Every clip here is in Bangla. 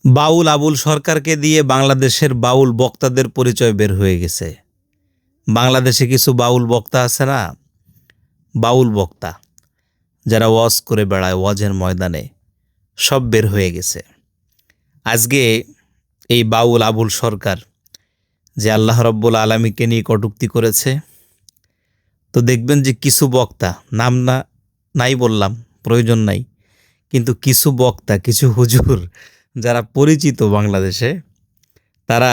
বাউল আবুল সরকারকে দিয়ে বাংলাদেশের বাউল বক্তাদের পরিচয় বের হয়ে গেছে। বাংলাদেশে কিছু বাউল বক্তা আছে না, বাউল বক্তা যারা ওয়াজ করে বেড়ায় ওয়াজের ময়দানে, সব বের হয়ে গেছে। আজকে এই বাউল আবুল সরকার যে আল্লাহ রব্বুল আলামিনকে নিয়ে কটূক্তি করেছে, তো দেখবেন যে কিছু বক্তা, নাম নাই বললাম, প্রয়োজন নাই, কিন্তু কিছু বক্তা, কিছু হুজুর যারা পরিচিত বাংলাদেশে, তারা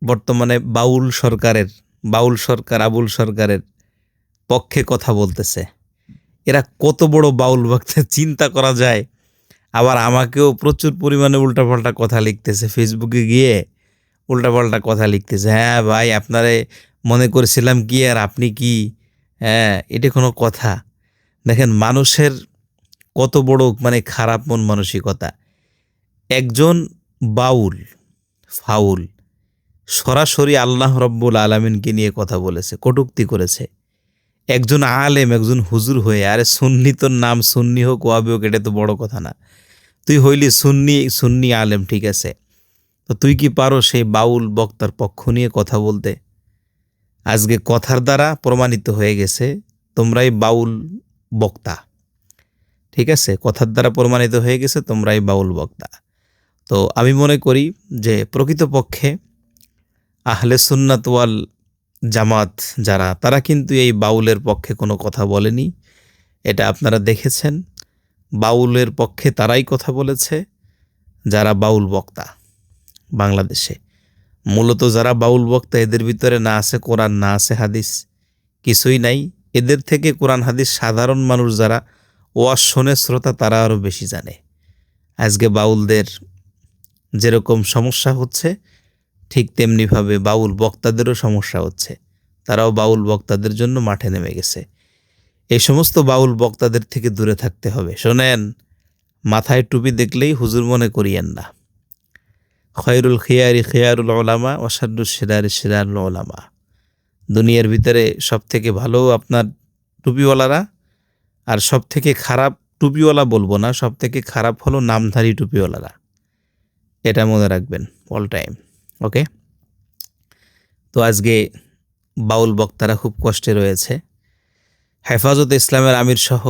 বর্তমানে বাউল সরকার আবুল সরকারের পক্ষে কথা বলতেছে। এরা কত বড় বাউল বক্তা চিন্তা করা যায়। আবার আমাকেও প্রচুর পরিমাণে উল্টাপাল্টা কথা লিখতেছে, ফেসবুকে গিয়ে উল্টাপাল্টা কথা লিখতেছে। হ্যাঁ ভাই, আপনারে মনে করেছিলাম কি, আর আপনি কি, হ্যাঁ এটা কোনো কথা? দেখেন মানুষের কত বড় খারাপ মন মানসিকতা। একজন বাউল ফাউল সরাসরি আল্লাহ রব্বুল আলামিনকে নিয়ে কথা বলেছে, কটূক্তি করেছে। একজন আলেম, একজন হুজুর হয়ে, আরে সুন্নি, তোর নাম সুন্নি হোক ওয়াহাবি হোক, এটা তো বড় কথা না। তুই হইলি সুন্নি আলেম, ঠিক আছে, তো তুই কি পারো সেই বাউল বক্তার পক্ষ নিয়ে কথা বলতে? আজকে কথার দ্বারা প্রমাণিত হয়ে গেছে তোমরাই বাউল বক্তা, ঠিক আছে, কথার দ্বারা প্রমাণিত হয়ে গেছে তোমরাই বাউল বক্তা। তো আমি মনে করি যে প্রকৃতপক্ষে আহলে সুন্নাত ওয়াল জামাত যারা, তারা কিন্তু এই বাউলের পক্ষে কোনো কথা বলেনি। এটা আপনারা দেখেছেন, বাউলের পক্ষে তারাই কথা বলেছে যারা বাউল বক্তা বাংলাদেশে। মূলত যারা বাউল বক্তা, এদের ভিতরে না আছে কোরআন, না আছে হাদিস, কিছুই নাই। এদের থেকে কোরআন হাদিস সাধারণ মানুষ যারা ওয়াজ শোনে, শ্রোতা, তারা আরও বেশি জানে। আজকে বাউলদের যেরকম সমস্যা হচ্ছে, ঠিক তেমনিভাবে বাউল বক্তাদেরও সমস্যা হচ্ছে। তারাও বাউল বক্তাদের জন্য মাঠে নেমে গেছে। এই সমস্ত বাউল বক্তাদের থেকে দূরে থাকতে হবে। শোনেন, মাথায় টুপি দেখলেই হুজুর মনে করিয়েন না। খয়রুল খিয়ারি খিয়ারুল ওলামা ওয়াশারুল শিরারি শিরারুল ওলামা। দুনিয়ার ভিতরে সব থেকে ভালো আপনার টুপিওয়ালারা, আর সব থেকে খারাপ টুপিওয়ালা বলবো না, সব থেকে খারাপ হলো নামধারী টুপিওয়ালারা। এটা মনে রাখবেন অল টাইম, ওকে? তো আজকে বাউল বক্তারা খুব কষ্টে রয়েছে। হেফাজতে ইসলামের আমির সহ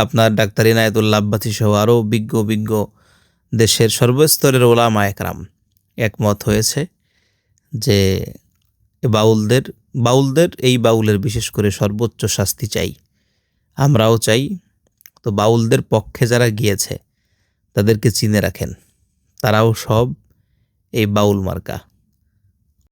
আপনার ডাক্তার ইনায়েতুল্লাহ আব্বাসী সহ আরও বিজ্ঞ দেশের সর্বস্তরের ওলামা একরাম একমত হয়েছে যে এই বাউলের বিশেষ করে সর্বোচ্চ শাস্তি চাই, আমরাও চাই। তো বাউলদের পক্ষে যারা গিয়েছে তাদেরকে চিনে রাখেন, তারাও সব এই বাউল মার্কা।